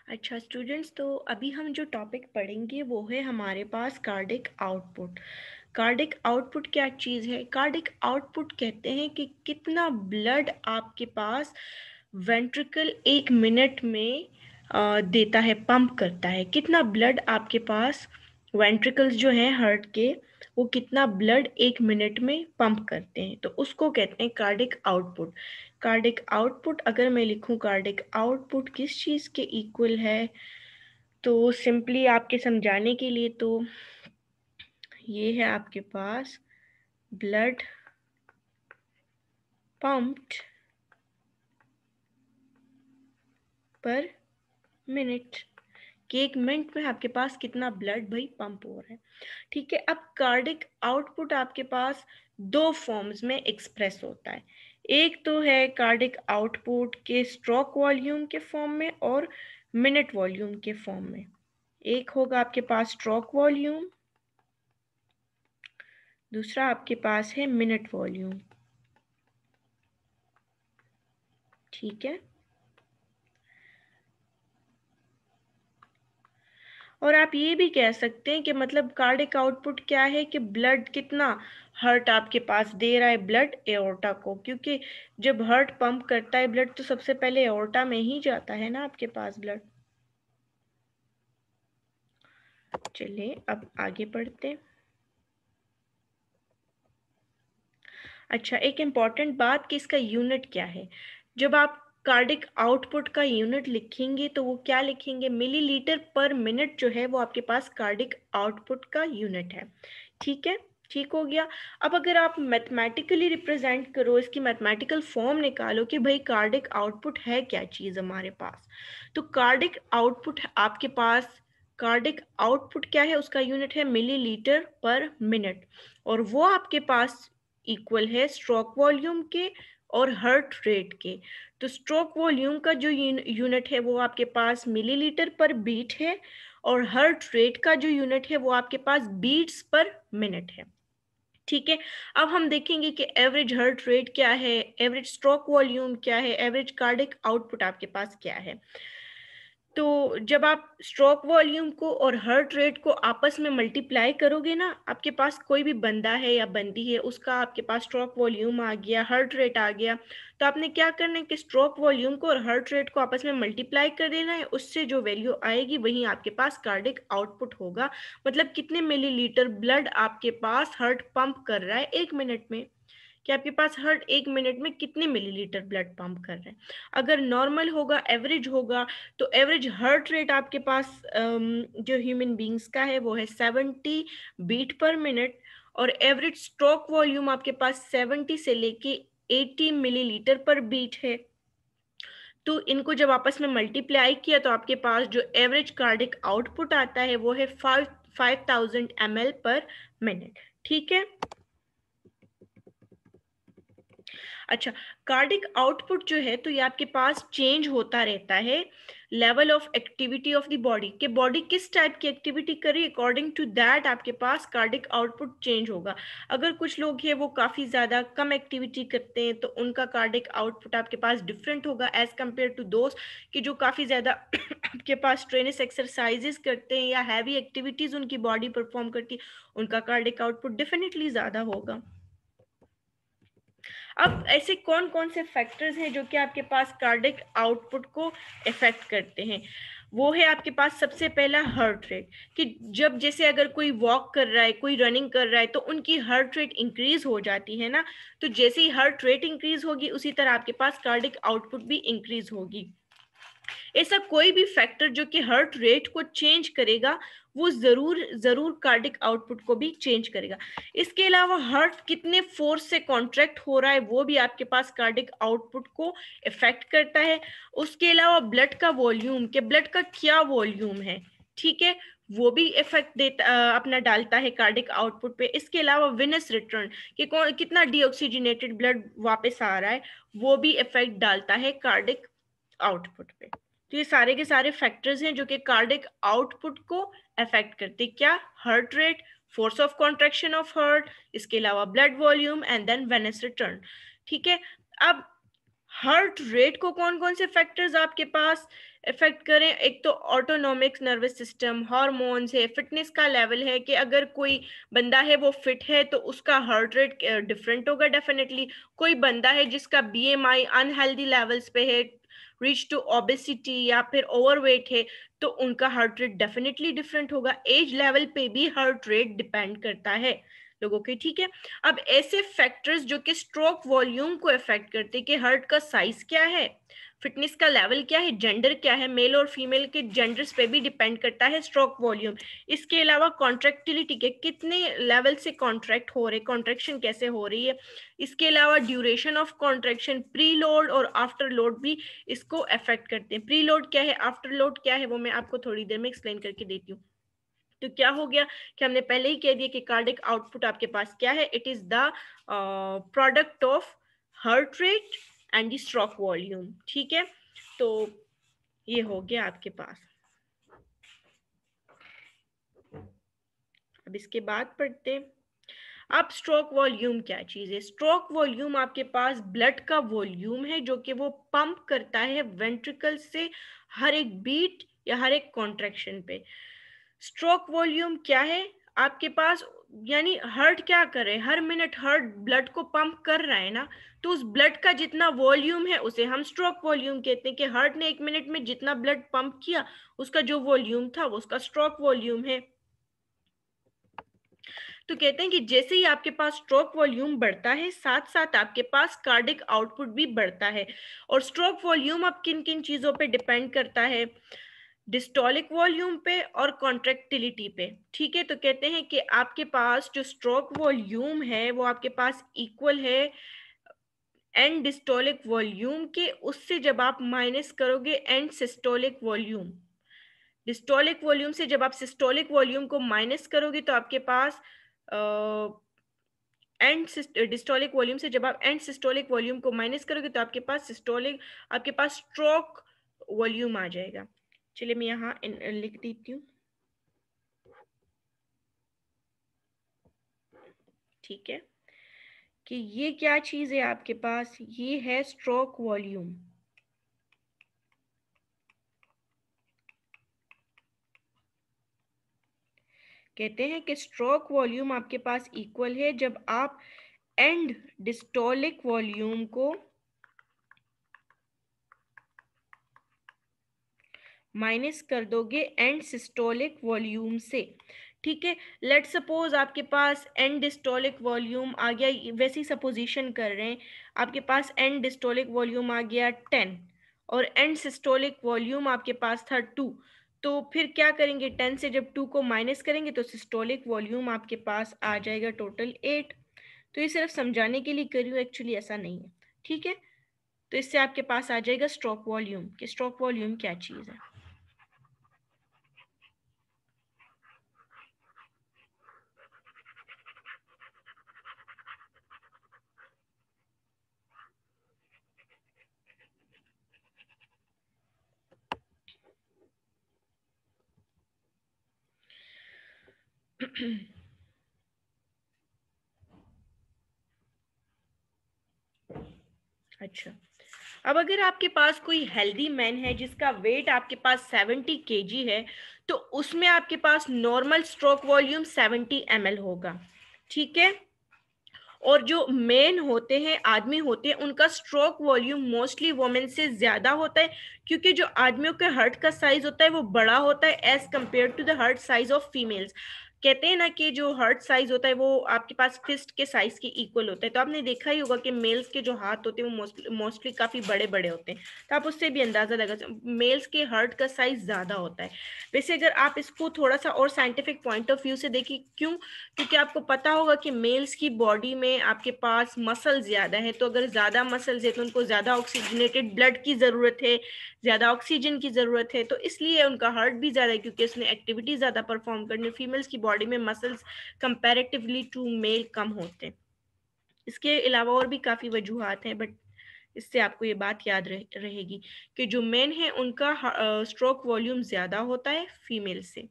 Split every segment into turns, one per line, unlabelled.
अच्छा स्टूडेंट्स, तो अभी हम जो टॉपिक पढ़ेंगे वो है हमारे पास कार्डिक आउटपुट। कार्डिक आउटपुट क्या चीज़ है? कार्डिक आउटपुट कहते हैं कि कितना ब्लड आपके पास वेंट्रिकल 1 मिनट में देता है, पंप करता है। कितना ब्लड आपके पास वेंट्रिकल्स जो हैं हार्ट के, वो कितना ब्लड 1 मिनट में पंप करते हैं, तो उसको कहते हैं कार्डिक आउटपुट। कार्डिक आउटपुट अगर मैं लिखूं कार्डिक आउटपुट किस चीज़ के इक्वल है, तो सिंपली आपके समझाने के लिए तो ये है आपके पास ब्लड पंप्ड पर मिनट, कि 1 मिनट में आपके पास कितना ब्लड भाई पंप हो रहा है। ठीक है, अब कार्डिक आउटपुट आपके पास दो फॉर्म्स में एक्सप्रेस होता है। एक तो है कार्डिक आउटपुट के स्ट्रोक वॉल्यूम के फॉर्म में और मिनट वॉल्यूम के फॉर्म में। एक होगा आपके पास स्ट्रोक वॉल्यूम, दूसरा आपके पास है मिनट वॉल्यूम। ठीक है, और आप ये भी कह सकते हैं कि मतलब कार्डिक आउटपुट क्या है कि ब्लड कितना हार्ट आपके पास दे रहा है ब्लड एओर्टा को, क्योंकि जब हार्ट पंप करता है ब्लड तो सबसे पहले एओर्टा में ही जाता है ना आपके पास ब्लड। चलिए अब आगे बढ़ते हैं। अच्छा, एक इम्पॉर्टेंट बात कि इसका यूनिट क्या है। जब आप कार्डिक आउटपुट का यूनिट लिखेंगे तो वो क्या लिखेंगे, मिलीलीटर पर मिनट जो है वो आपके पास कार्डिक आउटपुट का यूनिट है। ठीक है, ठीक हो गया। अब अगर आप मैथमेटिकली रिप्रेजेंट करो, इसकी मैथमेटिकल फॉर्म निकालो कि भाई कार्डिक आउटपुट है क्या चीज़ हमारे पास, तो कार्डिक आउटपुट आपके पास, कार्डिक आउटपुट क्या है, उसका यूनिट है मिलीलीटर पर मिनट, और वो आपके पास इक्वल है स्ट्रोक वॉल्यूम के और हार्ट रेट के। तो स्ट्रोक वॉल्यूम का जो यूनिट है वो आपके पास मिलीलीटर पर बीट है, और हार्ट रेट का जो यूनिट है वो आपके पास बीट्स पर मिनट है। ठीक है, अब हम देखेंगे कि एवरेज हार्ट रेट क्या है, एवरेज स्ट्रोक वॉल्यूम क्या है, एवरेज कार्डिक आउटपुट आपके पास क्या है। तो जब आप स्ट्रोक वॉल्यूम को और हार्ट रेट को आपस में मल्टीप्लाई करोगे ना, आपके पास कोई भी बंदा है या बंदी है, उसका आपके पास स्ट्रोक वॉल्यूम आ गया, हार्ट रेट आ गया, तो आपने क्या करना है कि स्ट्रोक वॉल्यूम को और हार्ट रेट को आपस में मल्टीप्लाई कर देना है। उससे जो वैल्यू आएगी वही आपके पास कार्डिक आउटपुट होगा। मतलब कितने मिलीलीटर ब्लड आपके पास हार्ट पंप कर रहा है 1 मिनट में, कि आपके पास हर 1 मिनट में कितने मिलीलीटर ब्लड पंप कर रहे हैं। अगर नॉर्मल होगा, एवरेज होगा, तो एवरेज हार्ट रेट आपके पास जो ह्यूमन बींग्स का है वो है 70 बीट पर मिनट, और एवरेज स्ट्रोक वॉल्यूम आपके पास 70 से लेके 80 मिलीलीटर पर बीट है। तो इनको जब आपस में मल्टीप्लाई किया तो आपके पास जो एवरेज कार्डिक आउटपुट आता है वो है 5000 ml पर मिनट। ठीक है, अच्छा, कार्डिक आउटपुट जो है तो ये आपके पास चेंज होता रहता है level of activity of the body, के बॉडी किस टाइप की एक्टिविटी करे, अकॉर्डिंग टू दैट आपके पास कार्डिक आउटपुट चेंज होगा। अगर कुछ लोग हैं वो काफ़ी ज़्यादा कम एक्टिविटी करते हैं तो उनका कार्डिक आउटपुट आपके पास डिफरेंट होगा एज कम्पेयर टू दोस्त कि जो काफ़ी ज़्यादा आपके पास स्ट्रेनस एक्सरसाइजेस करते हैं या हैवी एक्टिविटीज़ उनकी बॉडी परफॉर्म करती है, उनका कार्डिक आउटपुट डेफिनेटली ज़्यादा होगा। अब ऐसे कौन कौन से फैक्टर्स हैं जो कि आपके पास कार्डिक आउटपुट को इफेक्ट करते हैं, वो है आपके पास सबसे पहला हार्ट रेट, कि जब जैसे अगर कोई वॉक कर रहा है, कोई रनिंग कर रहा है, तो उनकी हार्ट रेट इंक्रीज हो जाती है ना, तो जैसे ही हार्ट रेट इंक्रीज होगी उसी तरह आपके पास कार्डिक आउटपुट भी इंक्रीज होगी। ऐसा कोई भी फैक्टर जो कि हार्ट रेट को चेंज करेगा वो जरूर जरूर कार्डिक आउटपुट को भी चेंज करेगा। इसके अलावा हार्ट कितने फोर्स से कॉन्ट्रैक्ट हो रहा है वो भी आपके पास कार्डिक आउटपुट को इफेक्ट करता है। उसके अलावा ब्लड का वॉल्यूम, के ब्लड का क्या वॉल्यूम है, ठीक है, वो भी इफेक्ट देता अपना डालता है कार्डिक आउटपुट पे। इसके अलावा विनस रिटर्न, कि कितना डीऑक्सीजनेटेड ब्लड वापस आ रहा है, वो भी इफेक्ट डालता है कार्डिक आउटपुट पे। तो ये सारे के सारे फैक्टर्स हैं जो कि कार्डिक आउटपुट को अफेक्ट करते हैं। क्या? Heart rate, force of contraction of heart, इसके अलावा blood volume and then venous return. ठीक है, अब हार्ट रेट को कौन कौन से फैक्टर्स आपके पास इफेक्ट करें? एक तो ऑटोनॉमिक नर्वस सिस्टम, हार्मोन्स है, फिटनेस का लेवल है कि अगर कोई बंदा है वो फिट है तो उसका हार्ट रेट डिफरेंट होगा डेफिनेटली। कोई बंदा है जिसका बीएमआई अनहेल्दी लेवल्स पे है, रीच टू ओबेसिटी या फिर ओवरवेट है, तो उनका हार्ट रेट डेफिनेटली डिफरेंट होगा। एज लेवल पे भी हार्ट रेट डिपेंड करता है लोगों के, ठीक है। अब ऐसे फैक्टर्स जो कि स्ट्रोक वॉल्यूम को इफेक्ट करते हैं कि हार्ट का साइज क्या है, फिटनेस का लेवल क्या है, जेंडर क्या है, मेल और फीमेल के जेंडर्स पे भी डिपेंड करता है स्ट्रोक वॉल्यूम। इसके अलावा कॉन्ट्रैक्टिलिटी के कितने लेवल से कॉन्ट्रैक्ट हो रहे, कॉन्ट्रैक्शन कैसे हो रही है, इसके अलावा duration of contraction, pre load और आफ्टर लोड भी इसको अफेक्ट करते हैं। प्री लोड क्या है, आफ्टर लोड क्या है, वो मैं आपको थोड़ी देर में एक्सप्लेन करके देती हूँ। तो क्या हो गया कि हमने पहले ही कह दिया कि कार्डिक आउटपुट आपके पास क्या है, it is the product of heart rate and the stroke volume, ठीक है। तो ये हो गया आपके पास। अब इसके बाद पढ़ते हैं। अब स्ट्रोक वॉल्यूम क्या चीज है? स्ट्रोक वॉल्यूम आपके पास ब्लड का वॉल्यूम है जो कि वो पंप करता है वेंट्रिकल से हर एक बीट या हर एक कॉन्ट्रैक्शन पे। स्ट्रोक वॉल्यूम क्या है आपके पास? यानी हार्ट क्या कर रहे, हर मिनट हार्ट ब्लड को पंप कर रहा है ना, तो उस ब्लड का जितना वॉल्यूम है उसे हम स्ट्रोक वॉल्यूम कहते हैं कि हार्ट ने एक मिनट में जितना ब्लड पंप किया उसका जो वॉल्यूम था वो उसका स्ट्रोक वॉल्यूम है। तो कहते हैं कि जैसे ही आपके पास स्ट्रोक वॉल्यूम बढ़ता है साथ साथ आपके पास कार्डिक आउटपुट भी बढ़ता है। और स्ट्रोक वॉल्यूम अब किन किन चीजों पे डिपेंड करता है? डिस्टोलिक वॉल्यूम पे और कॉन्ट्रैक्टिलिटी पे, ठीक है। तो कहते हैं कि आपके पास जो स्ट्रोक वॉल्यूम है वो आपके पास इक्वल है एंड डिस्टोलिक वॉल्यूम के, उससे जब आप माइनस करोगे and systolic volume. Diastolic volume से जब आप सिस्टोलिक वॉल्यूम को माइनस करोगे तो आपके पास एंड डिस्टोलिक वॉल्यूम से जब आप एंड सिस्टोलिक वॉल्यूम को माइनस करोगे तो आपके पास सिस्टोलिक, आपके पास स्ट्रोक वॉल्यूम आ जाएगा। चलिए मैं यहाँ लिख देती हूँ, ठीक है, कि ये क्या चीज है आपके पास, ये है स्ट्रोक वॉल्यूम। कहते हैं कि स्ट्रोक वॉल्यूम आपके पास इक्वल है जब आप एंड डिस्टोलिक वॉल्यूम को माइनस कर दोगे एंड सिस्टोलिक वॉल्यूम से, ठीक है। लेट सपोज आपके पास एंड डिस्टोलिक वॉल्यूम आ गया, वैसी सपोजिशन कर रहे हैं, आपके पास एंड डिस्टोलिक वॉल्यूम आ गया 10 और एंड सिस्टोलिक वॉल्यूम आपके पास था 2। तो फिर क्या करेंगे, 10 से जब 2 को माइनस करेंगे तो सिस्टोलिक वॉल्यूम आपके पास आ जाएगा टोटल 8। तो ये सिर्फ समझाने के लिए करी हूँ, एक्चुअली ऐसा नहीं है, ठीक है। तो इससे आपके पास आ जाएगा स्ट्रोक वॉल्यूम, कि स्ट्रोक वॉल्यूम क्या चीज़ है। अच्छा, अब अगर आपके पास कोई हेल्दी मैन है जिसका वेट आपके पास 70 kg है, तो उसमें आपके पास नॉर्मल स्ट्रोक वॉल्यूम 70 ml होगा, ठीक है। और जो मेन होते हैं, आदमी होते हैं, उनका स्ट्रोक वॉल्यूम मोस्टली वोमेन से ज्यादा होता है, क्योंकि जो आदमियों के हार्ट का साइज होता है वो बड़ा होता है as compare to the heart size of females. कहते हैं ना कि जो हार्ट साइज होता है वो आपके पास फिस्ट के साइज के इक्वल होता है। तो आपने देखा ही होगा कि मेल्स के जो हाथ होते हैं वो मोस्टली काफी बड़े बड़े होते हैं। तो आप उससे भी अंदाजा लगा सकते, मेल्स के हार्ट का साइज ज्यादा होता है। वैसे अगर आप इसको थोड़ा सा और साइंटिफिक पॉइंट ऑफ व्यू से देखिए, क्यों? क्योंकि आपको पता होगा कि मेल्स की बॉडी में आपके पास मसल ज्यादा है, तो अगर ज्यादा मसल्स है तो उनको ज्यादा ऑक्सीजनेटेड ब्लड की जरूरत है, ज्यादा ऑक्सीजन की जरूरत है, तो इसलिए उनका हार्ट भी ज्यादा है, क्योंकि उसने एक्टिविटी ज्यादा परफॉर्म करनी। फीमेल्स की बॉडी में मसल्स कंपैरेटिवली टू मेल कम होते हैं। इसके अलावा और भी काफी वजूहात हैं, बट इससे आपको ये बात याद रहेगी कि जो मेन है उनका स्ट्रोक वॉल्यूम ज्यादा होता है फीमेल से।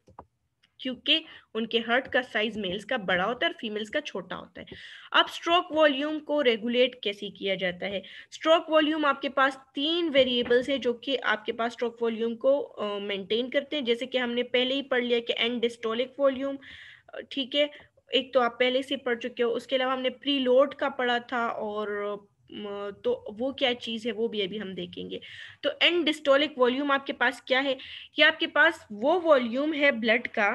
क्योंकि उनके हार्ट का साइज मेल्स का बड़ा होता है और फीमेल्स का छोटा होता है। अब स्ट्रोक वॉल्यूम को रेगुलेट कैसे किया जाता है? स्ट्रोक वॉल्यूम आपके पास 3 वेरिएबल्स हैं जो कि आपके पास स्ट्रोक वॉल्यूम को मेंटेन करते हैं। जैसे कि हमने पहले ही पढ़ लिया कि एंड डिस्टोलिक वॉल्यूम, ठीक है, एक तो आप पहले से पढ़ चुके हो। उसके अलावा हमने प्री लोड का पढ़ा था, और तो वो क्या चीज़ है वो भी अभी हम देखेंगे। तो एंड डिस्टोलिक वॉल्यूम आपके पास क्या है? ये आपके पास वो वॉल्यूम है ब्लड का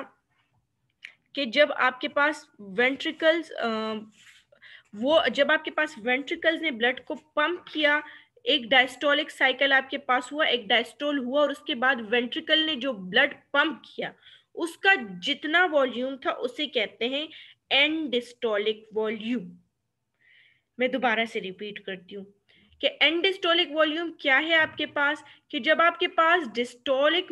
कि जब आपके पास वेंट्रिकल्स वो जब आपके पास वेंट्रिकल्स ने ब्लड को पंप किया, एक डायस्टोलिक साइकिल आपके पास हुआ, एक डायस्टोल हुआ, और उसके बाद वेंट्रिकल ने जो ब्लड पंप किया उसका जितना वॉल्यूम था उसे कहते हैं एंड डिस्टोलिक वॉल्यूम। मैं दोबारा से रिपीट करती हूँ कि एंड डिस्टोलिक वॉल्यूम क्या है आपके पास, कि जब आपके पास डिस्टोलिक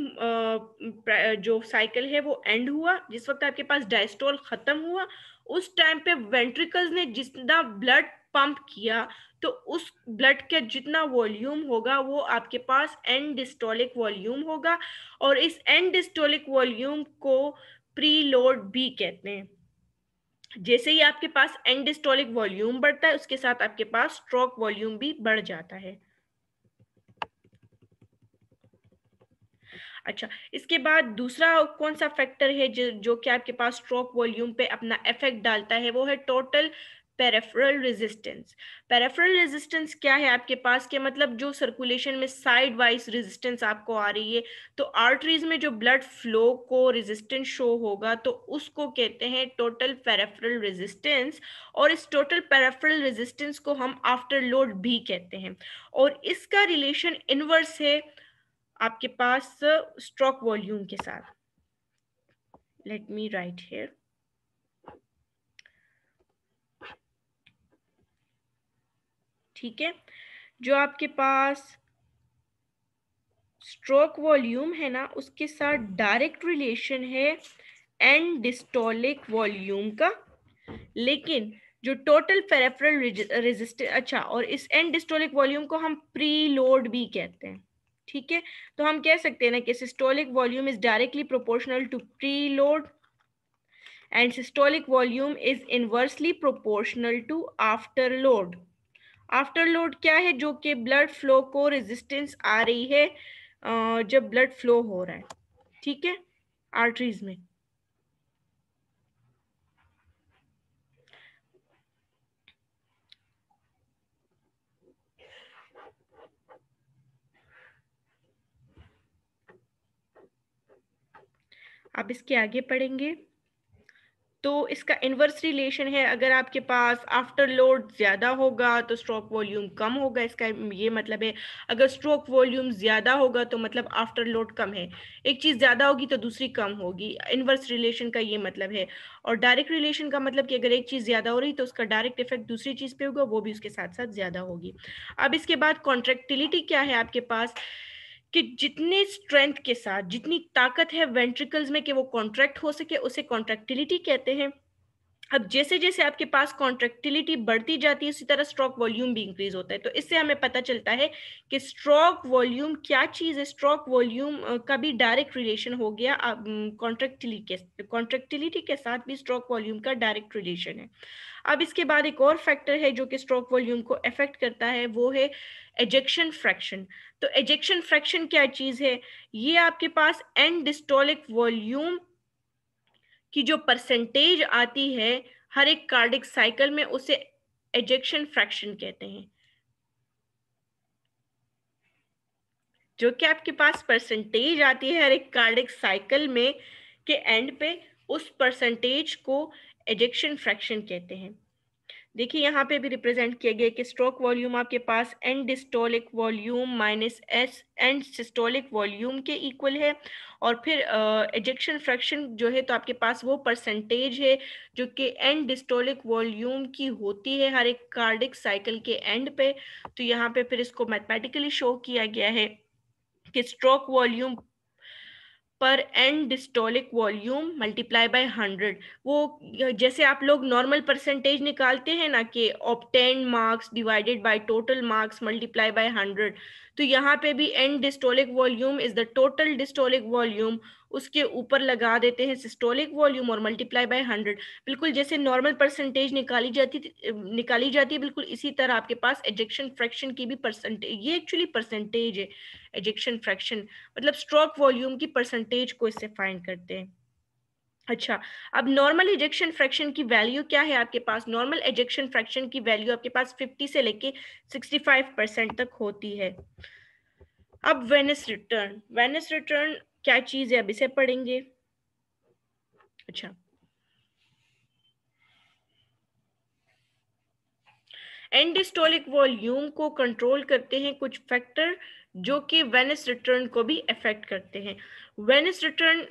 जो साइकिल है वो एंड हुआ, जिस वक्त आपके पास डायस्टोल खत्म हुआ, उस टाइम पे वेंट्रिकल्स ने जितना ब्लड पंप किया, तो उस ब्लड का जितना वॉल्यूम होगा वो आपके पास एंड डिस्टोलिक वॉल्यूम होगा। और इस एंड डिस्टोलिक वॉल्यूम को प्रीलोड भी कहते हैं। जैसे ही आपके पास एंड डिस्टोलिक वॉल्यूम बढ़ता है उसके साथ आपके पास स्ट्रोक वॉल्यूम भी बढ़ जाता है। अच्छा, इसके बाद दूसरा कौन सा फैक्टर है जो कि आपके पास स्ट्रोक वॉल्यूम पे अपना इफेक्ट डालता है? वो है total peripheral resistance. Peripheral resistance क्या है आपके पास के मतलब जो सर्कुलेशन में साइड वाइज रेजिस्टेंस आपको आ रही है, तो आर्टरीज में जो ब्लड फ्लो को रेजिस्टेंस शो होगा तो उसको कहते हैं टोटल पेरिफेरल रेजिस्टेंस। और इस टोटल पेरिफेरल रेजिस्टेंस को हम आफ्टर लोड भी कहते हैं, और इसका रिलेशन इनवर्स है आपके पास स्ट्रोक वॉल्यूम के साथ। Let me right here. ठीक है, जो आपके पास स्ट्रोक वॉल्यूम है ना उसके साथ डायरेक्ट रिलेशन है एंड डिस्टोलिक वॉल्यूम का, लेकिन जो टोटल पेरिफेरल रेजिस्टेंस, अच्छा, और इस एंड डिस्टोलिक वॉल्यूम को हम प्री लोड भी कहते हैं। ठीक है, तो हम कह सकते हैं ना कि systolic volume is directly proportional to pre load and systolic volume is inversely proportional to after load। After load क्या है? जो कि ब्लड फ्लो को रेजिस्टेंस आ रही है जब ब्लड फ्लो हो रहा है, ठीक है, आर्टरीज में। आप इसके आगे पढ़ेंगे तो इसका इन्वर्स रिलेशन है। अगर आपके पास आफ्टर लोड ज्यादा होगा तो स्ट्रोक वॉल्यूम कम होगा, इसका ये मतलब है। अगर स्ट्रोक वॉल्यूम ज्यादा होगा तो मतलब आफ्टर लोड कम है। एक चीज ज्यादा होगी तो दूसरी कम होगी, इन्वर्स रिलेशन का ये मतलब है। और डायरेक्ट रिलेशन का मतलब कि अगर एक चीज ज्यादा हो रही तो उसका डायरेक्ट इफेक्ट दूसरी चीज पे होगा, वो भी उसके साथ साथ ज्यादा होगी। अब इसके बाद कॉन्ट्रेक्टिलिटी क्या है आपके पास, कि जितने स्ट्रेंथ के साथ, जितनी ताकत है वेंट्रिकल्स में कि वो कॉन्ट्रैक्ट हो सके, उसे कॉन्ट्रेक्टिलिटी कहते हैं। अब जैसे जैसे आपके पास कॉन्ट्रेक्टिलिटी बढ़ती जाती है उसी तरह स्ट्रोक वॉल्यूम भी इंक्रीज होता है। तो इससे हमें पता चलता है कि स्ट्रोक वॉल्यूम क्या चीज है। स्ट्रोक वॉल्यूम का भी डायरेक्ट रिलेशन हो गया कॉन्ट्रेक्टिलिटी के साथ भी स्ट्रोक वॉल्यूम का डायरेक्ट रिलेशन है। अब इसके बाद एक और फैक्टर है जो कि स्ट्रोक वॉल्यूम को अफेक्ट करता है, वो है एजेक्शन फ्रैक्शन। तो एजेक्शन फ्रैक्शन क्या चीज है? ये आपके पास एंड डिस्टोलिक वॉल्यूम की जो परसेंटेज आती है हर एक कार्डिक साइकिल में, उसे एजेक्शन फ्रैक्शन कहते हैं। जो कि आपके पास परसेंटेज आती है हर एक कार्डिक साइकिल में के एंड पे, उस परसेंटेज को एजेक्शन फ्रैक्शन कहते हैं। देखिए यहाँ पे भी रिप्रेजेंट किया गया कि स्ट्रोक वॉल्यूम आपके पास end diastolic volume minus S end systolic volume के इक्वल है। और फिर एजेक्शन फ्रैक्शन जो है तो आपके पास वो परसेंटेज है जो कि एंड डिस्टोलिक वॉल्यूम की होती है हर एक कार्डिक साइकिल के एंड पे। तो यहाँ पे फिर इसको मैथमेटिकली शो किया गया है कि स्ट्रोक वॉल्यूम पर and diastolic volume multiply by 100। वो जैसे आप लोग नॉर्मल परसेंटेज निकालते हैं ना कि obtain marks divided by total marks multiply by 100, तो यहाँ पे भी and diastolic volume is the total diastolic volume, उसके ऊपर लगा देते हैं सिस्टोलिक वॉल्यूम और मल्टीप्लाई बाय 100। बिल्कुल जैसे नॉर्मल परसेंटेज निकाली जाती है, बिल्कुल इसी तरह आपके पास एजेक्शन फ्रैक्शन की भी परसेंटेज, ये एक्चुअली परसेंटेज है एजेक्शन फ्रैक्शन, मतलब स्ट्रोक वॉल्यूम की परसेंटेज को इससे फाइंड करते हैं। अच्छा, अब नॉर्मल इजेक्शन फ्रैक्शन की वैल्यू क्या है आपके पास? नॉर्मल इजेक्शन फ्रैक्शन की वैल्यू आपके पास 50 से लेके 65% तक होती है। अब वेनिस रिटर्न क्या चीज है, अब इसे पढ़ेंगे। अच्छा, एंड डिस्टोलिक वॉल्यूम को कंट्रोल करते हैं कुछ फैक्टर जो कि वेनिस रिटर्न को भी अफेक्ट करते हैं। वेनिस रिटर्न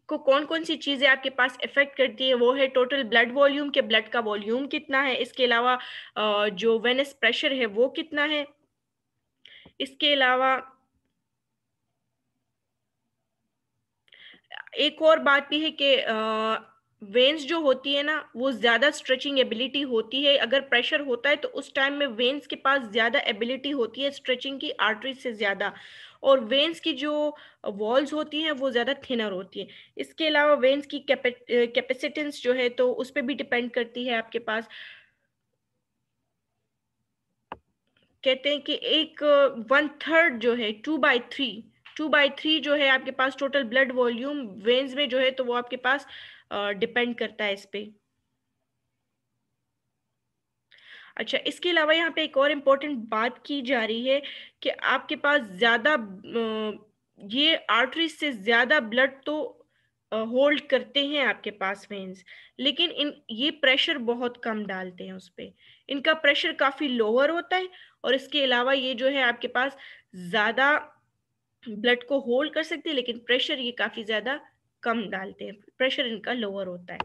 को कौन कौन सी चीजें आपके पास इफेक्ट करती है? वो है टोटल ब्लड वॉल्यूम, के ब्लड का वॉल्यूम कितना है, इसके अलावा जो वेनस प्रेशर है वो कितना है, इसके अलावा एक और बात भी है कि वेन्स जो होती है ना, वो ज्यादा स्ट्रेचिंग एबिलिटी होती है। अगर प्रेशर होता है तो उस टाइम में वेन्स के पास ज्यादा एबिलिटी होती है स्ट्रेचिंग की आर्टरी से ज्यादा, और वेन्स की जो वॉल्स होती हैं वो ज्यादा थिनर होती है। इसके अलावा वेन्स की कैपेसिटेंस जो है तो उस पर भी डिपेंड करती है आपके पास। कहते हैं कि एक 1/3 जो है, 2/3 जो है आपके पास टोटल ब्लड वॉल्यूम वेन्स में जो है, तो वो आपके पास डिपेंड करता है इस पे। अच्छा, इसके अलावा यहाँ पे एक और इम्पोर्टेंट बात की जा रही है कि आपके पास ज्यादा ये आर्टरी से ज्यादा ब्लड तो होल्ड करते हैं आपके पास वेन्स, लेकिन इन ये प्रेशर बहुत कम डालते हैं उस पे, इनका प्रेशर काफी लोअर होता है। और इसके अलावा ये जो है आपके पास ज्यादा ब्लड को होल्ड कर सकते हैं, लेकिन प्रेशर ये काफी ज्यादा कम डालते हैं, प्रेशर इनका लोअर होता है।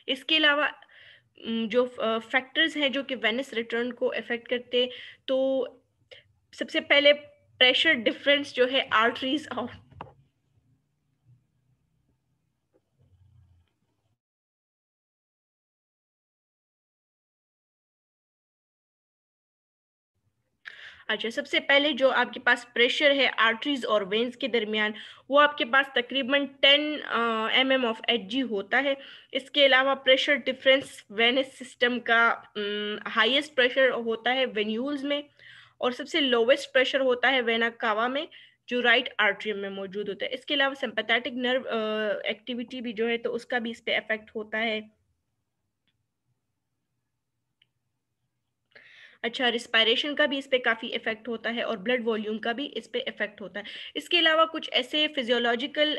इसके अलावा जो फैक्टर्स हैं जो कि वेनिस रिटर्न को अफेक्ट करते हैं, तो सबसे पहले प्रेशर डिफरेंस जो है आर्टरीज ऑफ, अच्छा, सबसे पहले जो आपके पास प्रेशर है आर्टरीज और वेन्स के दरमियान, वो आपके पास तकरीबन 10 ऑफ एच जी होता है। इसके अलावा प्रेशर डिफरेंस वेनस सिस्टम का हाईएस्ट प्रेशर होता है वेन्यूल्स में, और सबसे लोवेस्ट प्रेशर होता है वेना कावा में, जो राइट आर्टरियम में मौजूद होता है। इसके अलावा सिंपैथेटिक नर्व एक्टिविटी भी जो है तो उसका भी इस पे इफेक्ट होता है। अच्छा, रिस्पायरेशन का भी इस पे काफ़ी इफेक्ट होता है, और ब्लड वॉल्यूम का भी इस पे इफेक्ट होता है। इसके अलावा कुछ ऐसे फिजियोलॉजिकल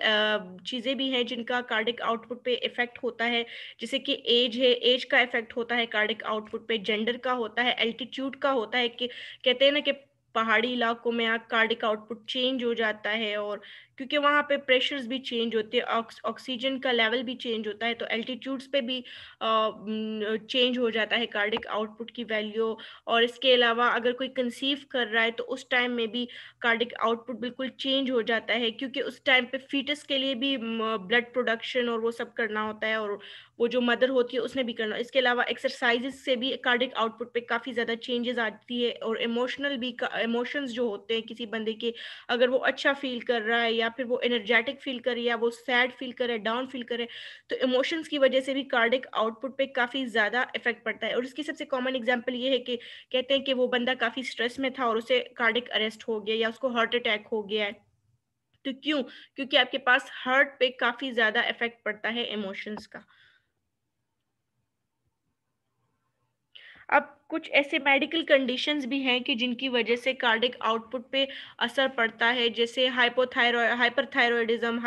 चीज़ें भी हैं जिनका कार्डिक आउटपुट पे इफेक्ट होता है, जैसे कि एज है, एज का इफेक्ट होता है कार्डिक आउटपुट पे, जेंडर का होता है, एल्टीट्यूड का होता है, कि कहते हैं ना कि पहाड़ी इलाकों में कार्डिक आउटपुट चेंज हो जाता है, और क्योंकि वहाँ पे प्रेशर्स भी चेंज होते हैं, ऑक्सीजन का लेवल भी चेंज होता है, तो एल्टीट्यूड्स पे भी चेंज हो जाता है कार्डिक आउटपुट की वैल्यू। और इसके अलावा अगर कोई कंसीव कर रहा है तो उस टाइम में भी कार्डिक आउटपुट बिल्कुल चेंज हो जाता है, क्योंकि उस टाइम पे फीटस के लिए भी ब्लड प्रोडक्शन और वो सब करना होता है, और वो जो मदर होती है उसने भी करना। इसके अलावा एक्सरसाइजेस से भी कार्डिक आउटपुट पे काफ़ी ज़्यादा चेंजेस आती है, और इमोशनल भी इमोशंस जो होते हैं किसी बंदे के, अगर वो अच्छा फील कर रहा है या फिर वो एनर्जेटिक फील कर रहा है या वो सैड फील कर रहा है, डाउन फील कर रहा है, तो इमोशंस की वजह से भी कार्डिक आउटपुट पे काफ़ी ज़्यादा इफेक्ट पड़ता है। और इसकी सबसे कॉमन एग्जांपल ये है कि कहते हैं कि वो बंदा काफी स्ट्रेस में था और उसे कार्डिक अरेस्ट हो गया या उसको हार्ट अटैक हो गया है। तो क्यों? क्योंकि आपके पास हार्ट पे काफी ज्यादा इफेक्ट पड़ता है इमोशंस का। अब कुछ ऐसे मेडिकल कंडीशंस भी हैं कि जिनकी वजह से कार्डिक आउटपुट पे असर पड़ता है, जैसे हाइपोथायरॉयडिज्म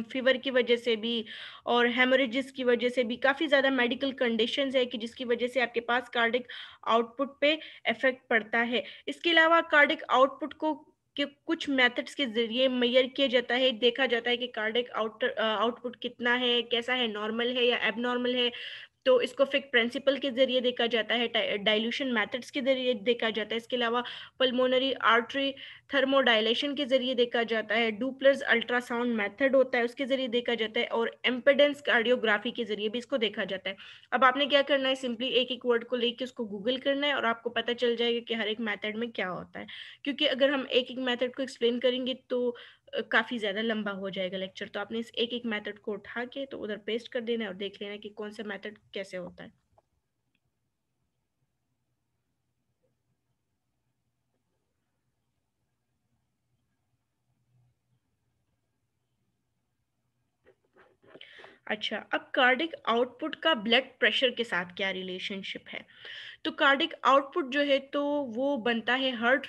फीवर की वजह से भी, और हेमोरेजिस की वजह से भी काफ़ी ज़्यादा मेडिकल कंडीशंस है कि जिसकी वजह से आपके पास कार्डिक आउटपुट पे इफेक्ट पड़ता है। इसके अलावा कार्डिक आउटपुट को के कुछ मेथड्स के जरिए मेजर किया जाता है, देखा जाता है कि कार्डिक आउटपुट कितना है, कैसा है, नॉर्मल है या एबनॉर्मल है। तो इसको फिक प्रिंसिपल के ज़रिए देखा जाता है, डाइल्यूशन मेथड्स के ज़रिए देखा जाता है। इसके अलावा पल्मोनरी आर्टरी थर्मोडायलेशन के ज़रिए देखा जाता है, डुप्लर्स अल्ट्रासाउंड मेथड होता है, उसके ज़रिए देखा जाता है, और इम्पेडेंस कार्डियोग्राफी के ज़रिए भी इसको देखा जाता है। अब आपने क्या करना है, सिंपली एक-एक वर्ड को लेके उसको गूगल करना है और आपको पता चल जाएगा कि हर एक मेथड में क्या होता है। क्योंकि अगर हम एक-एक मेथड को एक्सप्लेन करेंगे तो काफ़ी ज़्यादा लंबा हो जाएगा लेक्चर, तो आपने इस एक-एक मेथड को उठा के तो उधर पेस्ट कर देना है और देख लेना कि कौन सा मेथड कैसे होता है। अच्छा, अब कार्डिक आउटपुट का ब्लड प्रेशर के साथ क्या रिलेशनशिप है? तो कार्डिक आउटपुट जो है तो वो बनता है हार्ट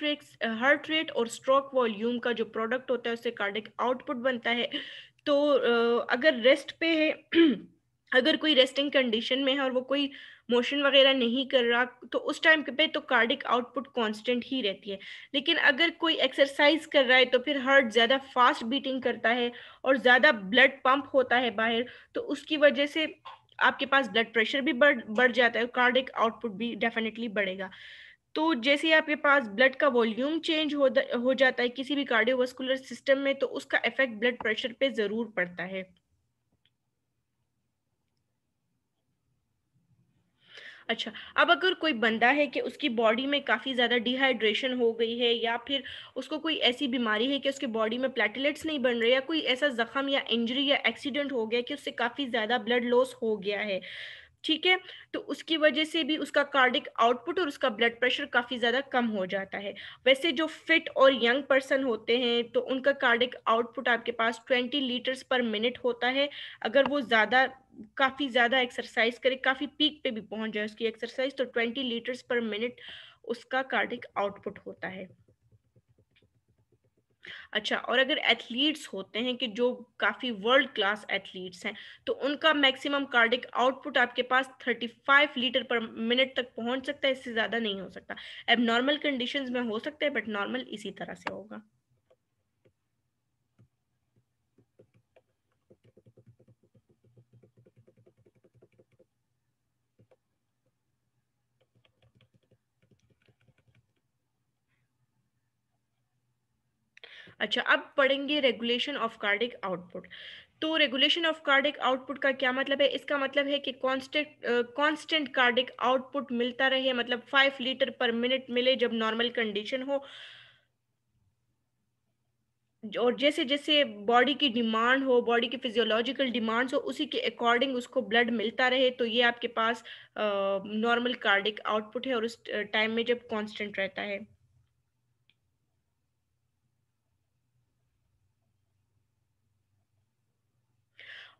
रेट और स्ट्रोक वॉल्यूम का जो प्रोडक्ट होता है उससे कार्डिक आउटपुट बनता है। तो अगर रेस्ट पे है अगर कोई रेस्टिंग कंडीशन में है और वो कोई मोशन वगैरह नहीं कर रहा, तो उस टाइम पे तो कार्डिक आउटपुट कांस्टेंट ही रहती है। लेकिन अगर कोई एक्सरसाइज कर रहा है तो फिर हार्ट ज़्यादा फास्ट बीटिंग करता है और ज़्यादा ब्लड पंप होता है बाहर, तो उसकी वजह से आपके पास ब्लड प्रेशर भी बढ़ बढ़ जाता है, कार्डिक आउटपुट भी डेफिनेटली बढ़ेगा। तो जैसे ही आपके पास ब्लड का वॉल्यूम चेंज हो जाता है किसी भी कार्डियोवास्कुलर सिस्टम में, तो उसका इफेक्ट ब्लड प्रेशर पे ज़रूर पड़ता है। अच्छा, अब अगर कोई बंदा है कि उसकी बॉडी में काफ़ी ज़्यादा डिहाइड्रेशन हो गई है, या फिर उसको कोई ऐसी बीमारी है कि उसकी बॉडी में प्लेटलेट्स नहीं बन रहे, या कोई ऐसा ज़ख्म या इंजरी या एक्सीडेंट हो गया कि उससे काफ़ी ज़्यादा ब्लड लॉस हो गया है, ठीक है? तो उसकी वजह से भी उसका कार्डिक आउटपुट और उसका ब्लड प्रेशर काफ़ी ज़्यादा कम हो जाता है। वैसे जो फिट और यंग पर्सन होते हैं, तो उनका कार्डिक आउटपुट आपके पास 20 लीटर्स पर मिनट होता है। अगर वो काफ़ी ज़्यादा एक्सरसाइज करे, काफ़ी पीक पे भी पहुँच जाए उसकी एक्सरसाइज, तो 20 लीटर्स पर मिनट उसका कार्डिक आउटपुट होता है। अच्छा, और अगर एथलीट्स होते हैं कि जो काफ़ी वर्ल्ड क्लास एथलीट्स हैं, तो उनका मैक्सिमम कार्डिक आउटपुट आपके पास 35 लीटर पर मिनट तक पहुंच सकता है, इससे ज़्यादा नहीं हो सकता। अब नॉर्मल कंडीशंस में हो सकता है, बट नॉर्मल इसी तरह से होगा। अच्छा, अब पढ़ेंगे रेगुलेशन ऑफ कार्डिक आउटपुट। तो रेगुलेशन ऑफ कार्डिक आउटपुट का क्या मतलब है? इसका मतलब है कि कांस्टेंट कार्डिक आउटपुट मिलता रहे, मतलब 5 लीटर पर मिनट मिले जब नॉर्मल कंडीशन हो, और जैसे जैसे बॉडी की डिमांड हो, बॉडी की फिजियोलॉजिकल डिमांड्स हो, उसी के अकॉर्डिंग उसको ब्लड मिलता रहे, तो ये आपके पास नॉर्मल कार्डिक आउटपुट है, और उस टाइम में जब कांस्टेंट रहता है।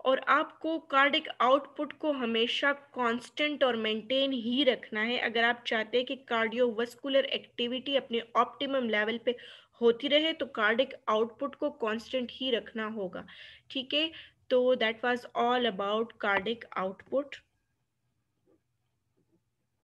और आपको कार्डिक आउटपुट को हमेशा कांस्टेंट और मेंटेन ही रखना है अगर आप चाहते हैं कि कार्डियोवास्कुलर एक्टिविटी अपने ऑप्टिमम लेवल पे होती रहे, तो कार्डिक आउटपुट को कांस्टेंट ही रखना होगा। ठीक है, तो that was all about cardiac output.